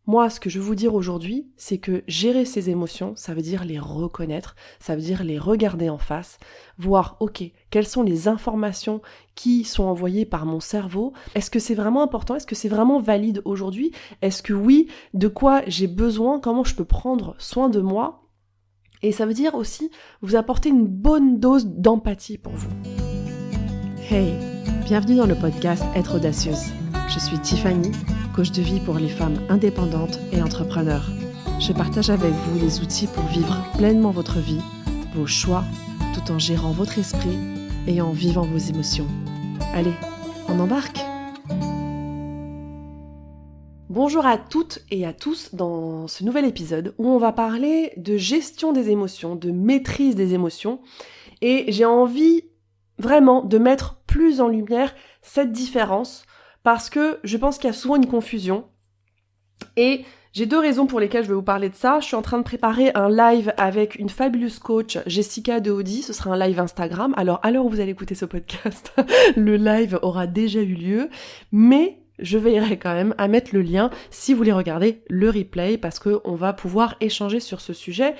Moi, ce que je veux vous dire aujourd'hui, c'est que gérer ses émotions, ça veut dire les reconnaître, ça veut dire les regarder en face, voir, ok, quelles sont les informations qui sont envoyées par mon cerveau, est-ce que c'est vraiment important, est-ce que c'est vraiment valide aujourd'hui, est-ce que oui, de quoi j'ai besoin, comment je peux prendre soin de moi, et ça veut dire aussi vous apporter une bonne dose d'empathie pour vous. Hey, bienvenue dans le podcast Être audacieuse. Je suis Tiffany, coach de vie pour les femmes indépendantes et entrepreneurs. Je partage avec vous les outils pour vivre pleinement votre vie, vos choix, tout en gérant votre esprit et en vivant vos émotions. Allez, on embarque! Bonjour à toutes et à tous dans ce nouvel épisode où on va parler de gestion des émotions, de maîtrise des émotions. Et j'ai envie vraiment de mettre plus en lumière cette différence parce que je pense qu'il y a souvent une confusion. Et j'ai deux raisons pour lesquelles je vais vous parler de ça. Je suis en train de préparer un live avec une fabuleuse coach, Jessica Deaudi. Ce sera un live Instagram. Alors, à l'heure où vous allez écouter ce podcast, le live aura déjà eu lieu. Mais je veillerai quand même à mettre le lien si vous voulez regarder le replay parce qu'on va pouvoir échanger sur ce sujet.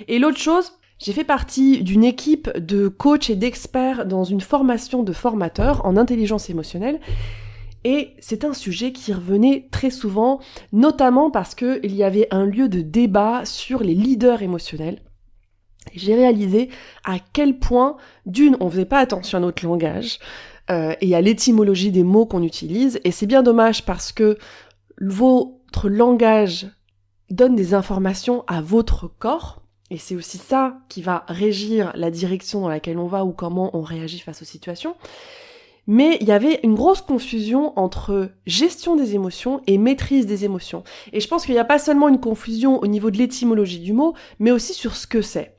Et l'autre chose, j'ai fait partie d'une équipe de coachs et d'experts dans une formation de formateurs en intelligence émotionnelle. Et c'est un sujet qui revenait très souvent, notamment parce qu'il y avait un lieu de débat sur les leaders émotionnels. Et j'ai réalisé à quel point, d'une, on faisait pas attention à notre langage et à l'étymologie des mots qu'on utilise. Et c'est bien dommage parce que votre langage donne des informations à votre corps. Et c'est aussi ça qui va régir la direction dans laquelle on va ou comment on réagit face aux situations. Mais il y avait une grosse confusion entre gestion des émotions et maîtrise des émotions. Et je pense qu'il n'y a pas seulement une confusion au niveau de l'étymologie du mot, mais aussi sur ce que c'est.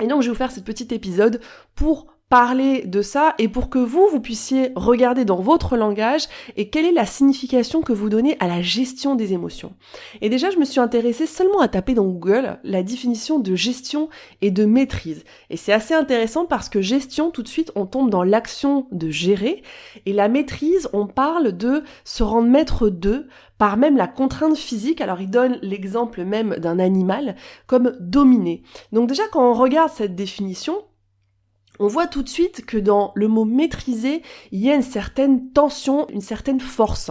Et donc je vais vous faire ce petit épisode pour parler de ça et pour que vous puissiez regarder dans votre langage et quelle est la signification que vous donnez à la gestion des émotions. Et déjà, je me suis intéressée seulement à taper dans Google la définition de gestion et de maîtrise. Et c'est assez intéressant parce que gestion, tout de suite, on tombe dans l'action de gérer et la maîtrise, on parle de se rendre maître de par même la contrainte physique. Alors, il donne l'exemple même d'un animal comme dominer. Donc déjà, quand on regarde cette définition, on voit tout de suite que dans le mot maîtriser, il y a une certaine tension, une certaine force.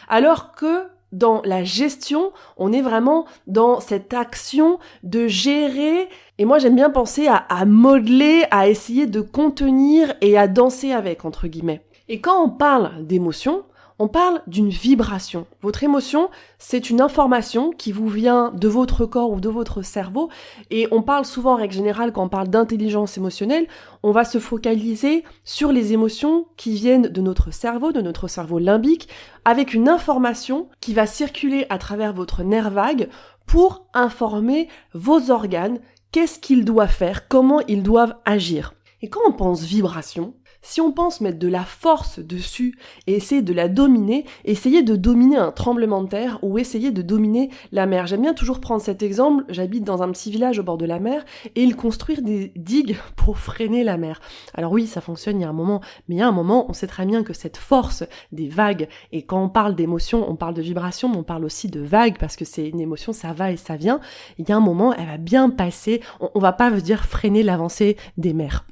Alors que dans la gestion, on est vraiment dans cette action de gérer. Et moi, j'aime bien penser à modeler, à essayer de contenir et à danser avec, entre guillemets. Et quand on parle d'émotion, on parle d'une vibration. Votre émotion, c'est une information qui vous vient de votre corps ou de votre cerveau. Et on parle souvent, en règle générale, quand on parle d'intelligence émotionnelle, on va se focaliser sur les émotions qui viennent de notre cerveau limbique, avec une information qui va circuler à travers votre nerf vague pour informer vos organes, qu'est-ce qu'ils doivent faire, comment ils doivent agir. Et quand on pense vibration, si on pense mettre de la force dessus et essayer de la dominer, essayer de dominer un tremblement de terre ou essayer de dominer la mer. J'aime bien toujours prendre cet exemple, j'habite dans un petit village au bord de la mer et ils construisent des digues pour freiner la mer. Alors oui, ça fonctionne il y a un moment, mais il y a un moment, on sait très bien que cette force des vagues, et quand on parle d'émotion, on parle de vibration, mais on parle aussi de vagues parce que c'est une émotion, ça va et ça vient. Il y a un moment, elle va bien passer, on va pas dire freiner l'avancée des mers.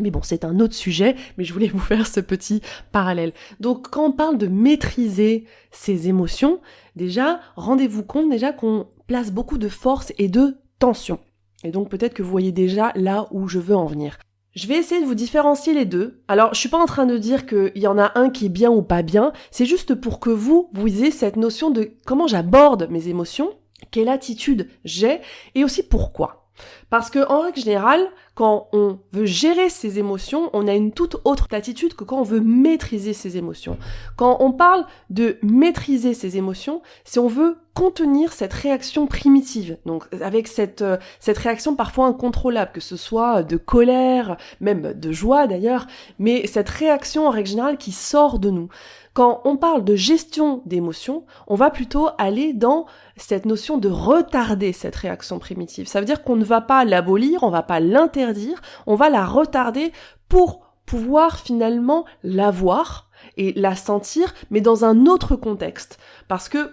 Mais bon, c'est un autre sujet, mais je voulais vous faire ce petit parallèle. Donc, quand on parle de maîtriser ses émotions, déjà, rendez-vous compte déjà qu'on place beaucoup de force et de tension. Et donc, peut-être que vous voyez déjà là où je veux en venir. Je vais essayer de vous différencier les deux. Alors, je suis pas en train de dire qu'il y en a un qui est bien ou pas bien, c'est juste pour que vous ayez cette notion de comment j'aborde mes émotions, quelle attitude j'ai, et aussi pourquoi. Parce que en règle générale, quand on veut gérer ses émotions, on a une toute autre attitude que quand on veut maîtriser ses émotions. Quand on parle de maîtriser ses émotions, c'est on veut contenir cette réaction primitive. Donc avec cette réaction parfois incontrôlable, que ce soit de colère, même de joie d'ailleurs, mais cette réaction en règle générale qui sort de nous. Quand on parle de gestion d'émotions, on va plutôt aller dans cette notion de retarder cette réaction primitive. Ça veut dire qu'on ne va pas l'abolir, on ne va pas l'interdire, on va la retarder pour pouvoir finalement la voir et la sentir, mais dans un autre contexte. Parce que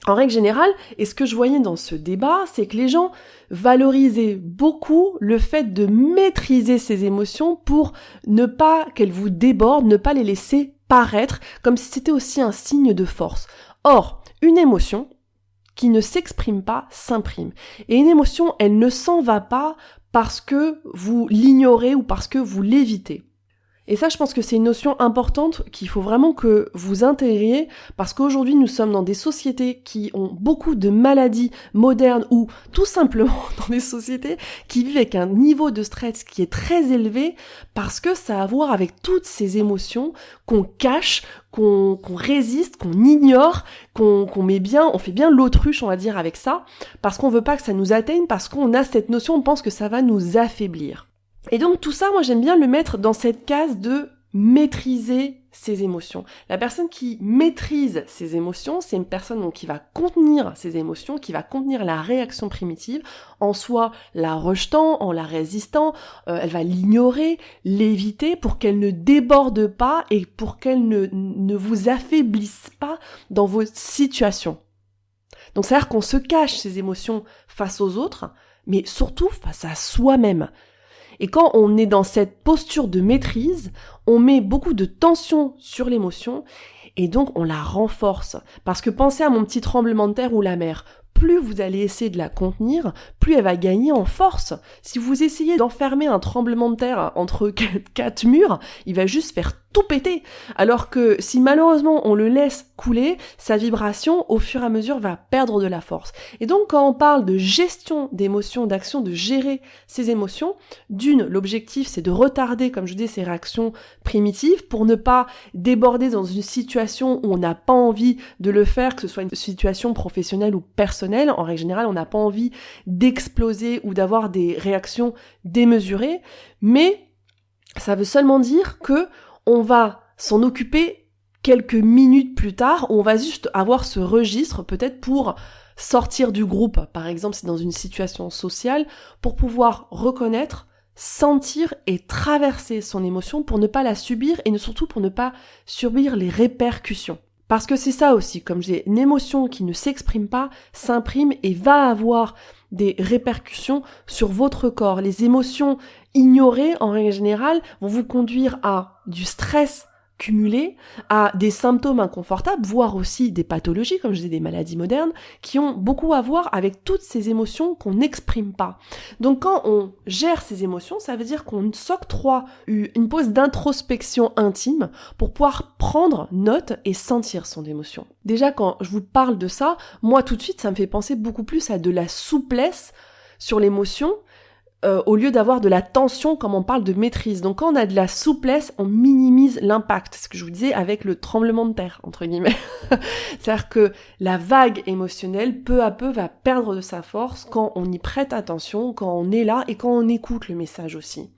En règle générale, et ce que je voyais dans ce débat, c'est que les gens valorisaient beaucoup le fait de maîtriser ses émotions pour ne pas qu'elles vous débordent, ne pas les laisser paraître, comme si c'était aussi un signe de force. Or, une émotion qui ne s'exprime pas s'imprime. Et une émotion, elle ne s'en va pas parce que vous l'ignorez ou parce que vous l'évitez. Et ça, je pense que c'est une notion importante qu'il faut vraiment que vous intégriez, parce qu'aujourd'hui, nous sommes dans des sociétés qui ont beaucoup de maladies modernes ou tout simplement dans des sociétés qui vivent avec un niveau de stress qui est très élevé parce que ça a à voir avec toutes ces émotions qu'on cache, qu'on résiste, qu'on ignore, qu'on met bien, on fait bien l'autruche, on va dire, avec ça, parce qu'on veut pas que ça nous atteigne, parce qu'on a cette notion, on pense que ça va nous affaiblir. Et donc tout ça, moi j'aime bien le mettre dans cette case de maîtriser ses émotions. La personne qui maîtrise ses émotions, c'est une personne donc, qui va contenir ses émotions, qui va contenir la réaction primitive, en soi la rejetant, en la résistant, elle va l'ignorer, l'éviter pour qu'elle ne déborde pas et pour qu'elle ne vous affaiblisse pas dans vos situations. Donc c'est-à-dire qu'on se cache ses émotions face aux autres, mais surtout face à soi-même. Et quand on est dans cette posture de maîtrise, on met beaucoup de tension sur l'émotion et donc on la renforce. Parce que pensez à mon petit tremblement de terre ou la mer. Plus vous allez essayer de la contenir, plus elle va gagner en force. Si vous essayez d'enfermer un tremblement de terre entre quatre murs, il va juste faire tout péter. Alors que si malheureusement on le laisse couler, sa vibration au fur et à mesure va perdre de la force. Et donc quand on parle de gestion d'émotions, d'action, de gérer ses émotions, l'objectif c'est de retarder, comme je dis, ces réactions primitives pour ne pas déborder dans une situation où on n'a pas envie de le faire, que ce soit une situation professionnelle ou personnelle. En règle générale, on n'a pas envie d'exploser ou d'avoir des réactions démesurées, mais ça veut seulement dire que on va s'en occuper quelques minutes plus tard, on va juste avoir ce registre peut-être pour sortir du groupe, par exemple c'est dans une situation sociale, pour pouvoir reconnaître, sentir et traverser son émotion pour ne pas la subir et surtout pour ne pas subir les répercussions. Parce que c'est ça aussi, comme je dis, une émotion qui ne s'exprime pas, s'imprime et va avoir des répercussions sur votre corps. Les émotions ignorées, en règle générale, vont vous conduire à du stress cumulé, à des symptômes inconfortables, voire aussi des pathologies, comme je dis, des maladies modernes, qui ont beaucoup à voir avec toutes ces émotions qu'on n'exprime pas. Donc quand on gère ces émotions, ça veut dire qu'on s'octroie une pause d'introspection intime pour pouvoir prendre note et sentir son émotion. Déjà, quand je vous parle de ça, moi tout de suite, ça me fait penser beaucoup plus à de la souplesse sur l'émotion, au lieu d'avoir de la tension comme on parle de maîtrise. Donc quand on a de la souplesse, on minimise l'impact, ce que je vous disais avec le tremblement de terre, entre guillemets. C'est-à-dire que la vague émotionnelle, peu à peu, va perdre de sa force quand on y prête attention, quand on est là et quand on écoute le message aussi.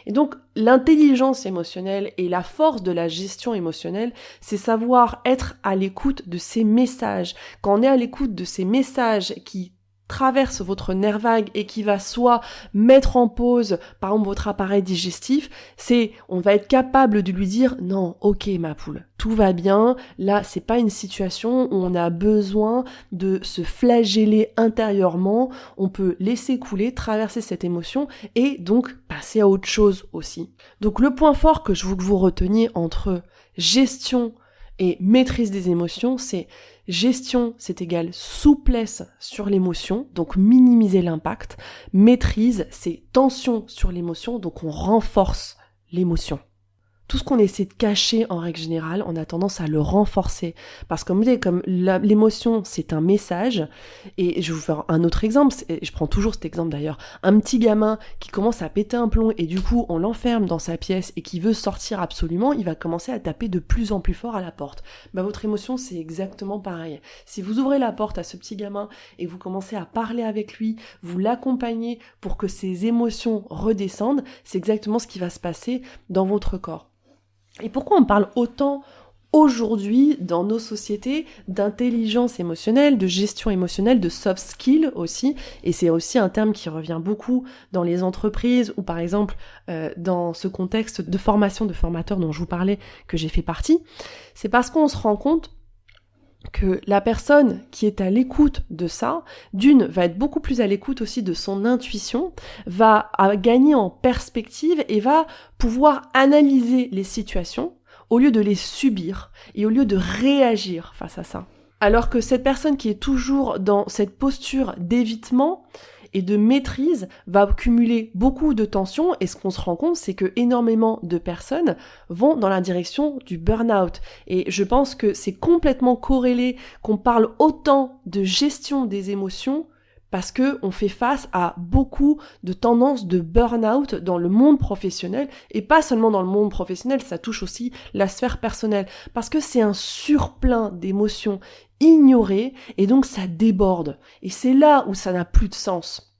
Et donc l'intelligence émotionnelle et la force de la gestion émotionnelle, c'est savoir être à l'écoute de ces messages. Quand on est à l'écoute de ces messages qui traverse votre nerf vague et qui va soit mettre en pause, par exemple, votre appareil digestif, on va être capable de lui dire, non, ok, ma poule, tout va bien, là, c'est pas une situation où on a besoin de se flageller intérieurement, on peut laisser couler, traverser cette émotion et donc passer à autre chose aussi. Donc, le point fort que je veux que vous reteniez entre gestion et maîtrise des émotions, c'est gestion, c'est égal souplesse sur l'émotion, donc minimiser l'impact. Maîtrise, c'est tension sur l'émotion, donc on renforce l'émotion. Tout ce qu'on essaie de cacher en règle générale, on a tendance à le renforcer. Parce que comme vous dites, comme l'émotion, c'est un message, et je vais vous faire un autre exemple, je prends toujours cet exemple d'ailleurs, un petit gamin qui commence à péter un plomb et du coup on l'enferme dans sa pièce et qui veut sortir absolument, il va commencer à taper de plus en plus fort à la porte. Votre émotion, c'est exactement pareil. Si vous ouvrez la porte à ce petit gamin et vous commencez à parler avec lui, vous l'accompagnez pour que ses émotions redescendent, c'est exactement ce qui va se passer dans votre corps. Et pourquoi on parle autant aujourd'hui dans nos sociétés d'intelligence émotionnelle, de gestion émotionnelle, de soft skills aussi, et c'est aussi un terme qui revient beaucoup dans les entreprises ou par exemple dans ce contexte de formation de formateurs dont je vous parlais, que j'ai fait partie, c'est parce qu'on se rend compte que la personne qui est à l'écoute de ça, d'une, va être beaucoup plus à l'écoute aussi de son intuition, va gagner en perspective et va pouvoir analyser les situations au lieu de les subir et au lieu de réagir face à ça. Alors que cette personne qui est toujours dans cette posture d'évitement et de maîtrise va cumuler beaucoup de tensions, et ce qu'on se rend compte, c'est que énormément de personnes vont dans la direction du burn-out. Et je pense que c'est complètement corrélé qu'on parle autant de gestion des émotions parce que on fait face à beaucoup de tendances de burn-out dans le monde professionnel, et pas seulement dans le monde professionnel, ça touche aussi la sphère personnelle, parce que c'est un surplein d'émotions ignorées, et donc ça déborde. Et c'est là où ça n'a plus de sens.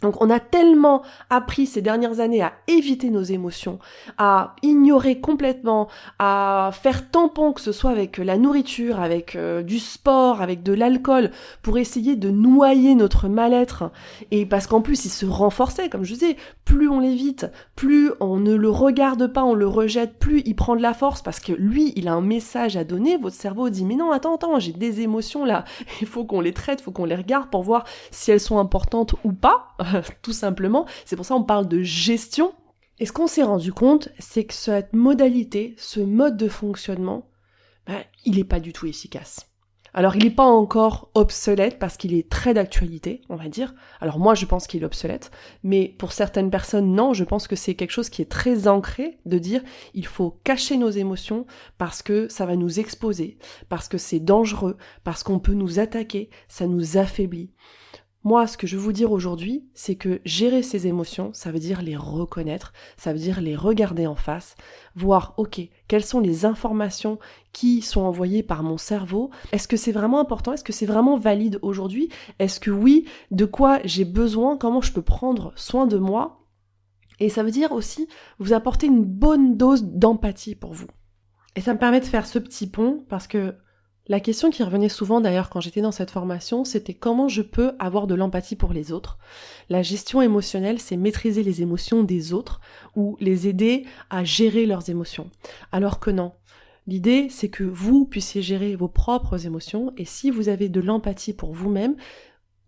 Donc on a tellement appris ces dernières années à éviter nos émotions, à ignorer complètement, à faire tampon, que ce soit avec la nourriture, avec du sport, avec de l'alcool, pour essayer de noyer notre mal-être. Et parce qu'en plus il se renforçait, comme je disais, plus on l'évite, plus on ne le regarde pas, on le rejette, plus il prend de la force, parce que lui, il a un message à donner. Votre cerveau dit, mais non, attends, j'ai des émotions là, il faut qu'on les traite, il faut qu'on les regarde pour voir si elles sont importantes ou pas. Tout simplement, c'est pour ça qu'on parle de gestion. Et ce qu'on s'est rendu compte, c'est que cette modalité, ce mode de fonctionnement, il n'est pas du tout efficace. Alors il n'est pas encore obsolète parce qu'il est très d'actualité, on va dire. Alors moi je pense qu'il est obsolète, mais pour certaines personnes non, je pense que c'est quelque chose qui est très ancré de dire il faut cacher nos émotions parce que ça va nous exposer, parce que c'est dangereux, parce qu'on peut nous attaquer, ça nous affaiblit. Moi, ce que je veux vous dire aujourd'hui, c'est que gérer ses émotions, ça veut dire les reconnaître, ça veut dire les regarder en face, voir, ok, quelles sont les informations qui sont envoyées par mon cerveau, est-ce que c'est vraiment important, est-ce que c'est vraiment valide aujourd'hui, est-ce que oui, de quoi j'ai besoin, comment je peux prendre soin de moi, et ça veut dire aussi vous apporter une bonne dose d'empathie pour vous. Et ça me permet de faire ce petit pont, parce que la question qui revenait souvent d'ailleurs quand j'étais dans cette formation, c'était comment je peux avoir de l'empathie pour les autres. La gestion émotionnelle, c'est maîtriser les émotions des autres ou les aider à gérer leurs émotions. Alors que non. L'idée, c'est que vous puissiez gérer vos propres émotions, et si vous avez de l'empathie pour vous-même,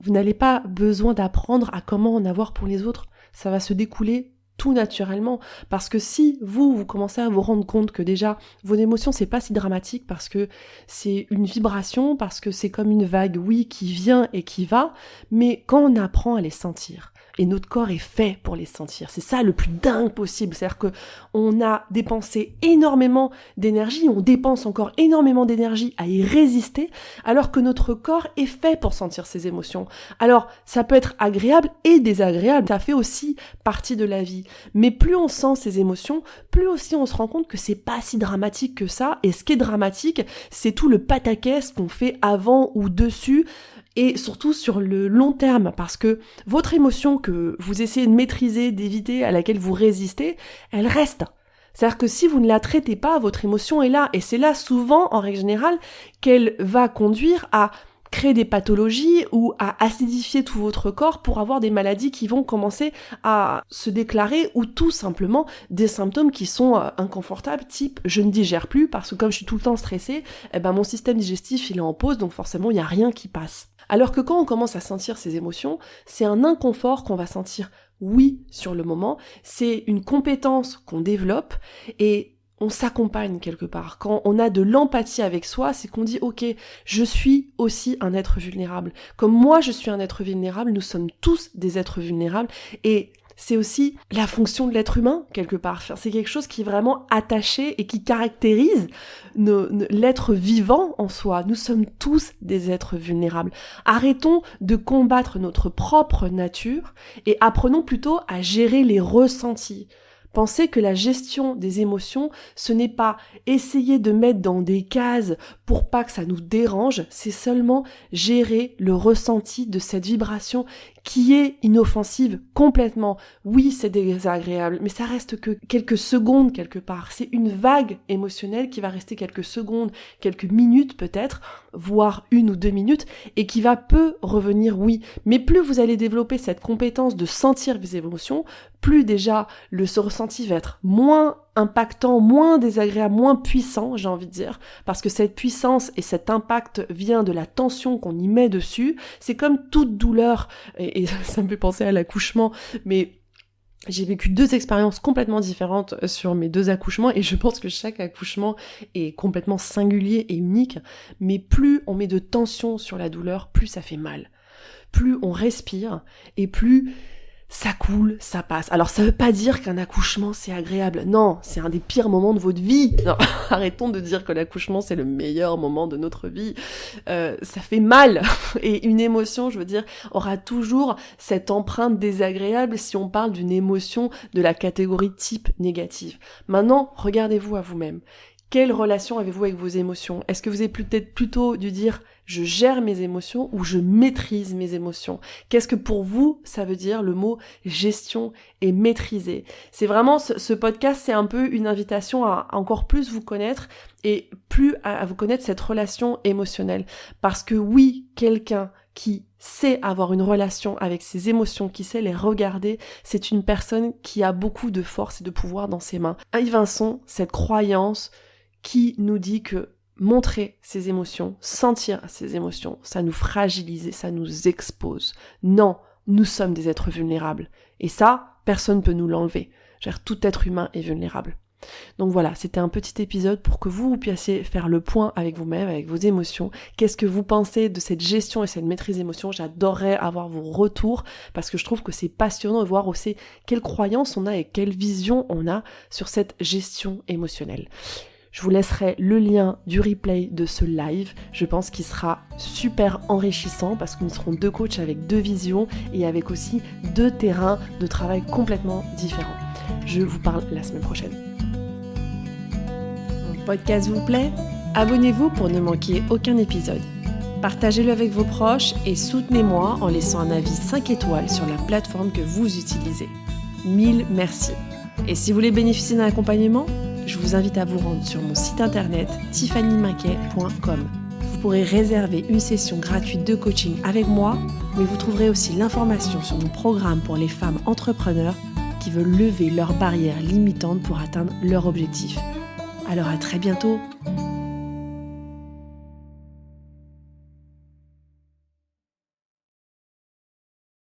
vous n'allez pas besoin d'apprendre à comment en avoir pour les autres. Ça va se découler tout naturellement, parce que si vous commencez à vous rendre compte que déjà vos émotions c'est pas si dramatique, parce que c'est une vibration, parce que c'est comme une vague, oui, qui vient et qui va, mais quand on apprend à les sentir, et notre corps est fait pour les sentir, c'est ça le plus dingue possible, c'est-à-dire que on a dépensé énormément d'énergie, on dépense encore énormément d'énergie à y résister, alors que notre corps est fait pour sentir ses émotions. Alors ça peut être agréable et désagréable, ça fait aussi partie de la vie. Mais plus on sent ces émotions, plus aussi on se rend compte que c'est pas si dramatique que ça, et ce qui est dramatique, c'est tout le pataquès qu'on fait avant ou dessus, et surtout sur le long terme, parce que votre émotion que vous essayez de maîtriser, d'éviter, à laquelle vous résistez, elle reste. C'est-à-dire que si vous ne la traitez pas, votre émotion est là, et c'est là souvent, en règle générale, qu'elle va conduire à créer des pathologies ou à acidifier tout votre corps pour avoir des maladies qui vont commencer à se déclarer, ou tout simplement des symptômes qui sont inconfortables, type je ne digère plus parce que comme je suis tout le temps stressée, mon système digestif il est en pause, donc forcément il n'y a rien qui passe. Alors que quand on commence à sentir ces émotions, c'est un inconfort qu'on va sentir, oui, sur le moment, c'est une compétence qu'on développe, et on s'accompagne quelque part. Quand on a de l'empathie avec soi, c'est qu'on dit ok, je suis aussi un être vulnérable. Comme moi je suis un être vulnérable, nous sommes tous des êtres vulnérables, et c'est aussi la fonction de l'être humain quelque part. C'est quelque chose qui est vraiment attaché et qui caractérise l'être vivant en soi. Nous sommes tous des êtres vulnérables. Arrêtons de combattre notre propre nature et apprenons plutôt à gérer les ressentis. Pensez que la gestion des émotions, ce n'est pas essayer de mettre dans des cases pour pas que ça nous dérange, c'est seulement gérer le ressenti de cette vibration qui est inoffensive complètement. Oui, c'est désagréable, mais ça reste que quelques secondes quelque part. C'est une vague émotionnelle qui va rester quelques secondes, quelques minutes peut-être, voire 1 ou 2 minutes, et qui va peu revenir, oui. Mais plus vous allez développer cette compétence de sentir vos émotions, plus déjà le ressenti va être moins impactant, moins désagréable, moins puissant, j'ai envie de dire, parce que cette puissance et cet impact vient de la tension qu'on y met dessus. C'est comme toute douleur, et ça me fait penser à l'accouchement, mais j'ai vécu 2 expériences complètement différentes sur mes 2 accouchements et je pense que chaque accouchement est complètement singulier et unique, mais plus on met de tension sur la douleur, plus ça fait mal. Plus on respire et plus ça coule, ça passe. Alors ça veut pas dire qu'un accouchement c'est agréable. Non, c'est un des pires moments de votre vie. Non, arrêtons de dire que l'accouchement c'est le meilleur moment de notre vie. Ça fait mal. Et une émotion, je veux dire, aura toujours cette empreinte désagréable si on parle d'une émotion de la catégorie type négative. Maintenant, regardez-vous à vous-même. Quelle relation avez-vous avec vos émotions ? Est-ce que vous avez peut-être plutôt dû dire « je gère mes émotions » ou « je maîtrise mes émotions » ? Qu'est-ce que pour vous, ça veut dire le mot « gestion » et « maîtriser » ? C'est vraiment, ce podcast, c'est un peu une invitation à encore plus vous connaître et plus à vous connaître cette relation émotionnelle. Parce que oui, quelqu'un qui sait avoir une relation avec ses émotions, qui sait les regarder, c'est une personne qui a beaucoup de force et de pouvoir dans ses mains. Yves Vincent, cette croyance qui nous dit que montrer ses émotions, sentir ses émotions, ça nous fragilise et ça nous expose. Non, nous sommes des êtres vulnérables. Et ça, personne ne peut nous l'enlever. Tout être humain est vulnérable. Donc voilà, c'était un petit épisode pour que vous puissiez faire le point avec vous-même, avec vos émotions. Qu'est-ce que vous pensez de cette gestion et cette maîtrise d'émotions ? J'adorerais avoir vos retours parce que je trouve que c'est passionnant de voir aussi quelles croyances on a et quelle vision on a sur cette gestion émotionnelle. Je vous laisserai le lien du replay de ce live. Je pense qu'il sera super enrichissant parce que nous serons 2 coachs avec 2 visions et avec aussi 2 terrains de travail complètement différents. Je vous parle la semaine prochaine. Mon podcast vous plaît ? Abonnez-vous pour ne manquer aucun épisode. Partagez-le avec vos proches et soutenez-moi en laissant un avis 5 étoiles sur la plateforme que vous utilisez. 1000 merci. Et si vous voulez bénéficier d'un accompagnement, je vous invite à vous rendre sur mon site internet tiffanymaquet.com. Vous pourrez réserver une session gratuite de coaching avec moi, mais vous trouverez aussi l'information sur mon programme pour les femmes entrepreneurs qui veulent lever leurs barrières limitantes pour atteindre leur objectif. Alors à très bientôt.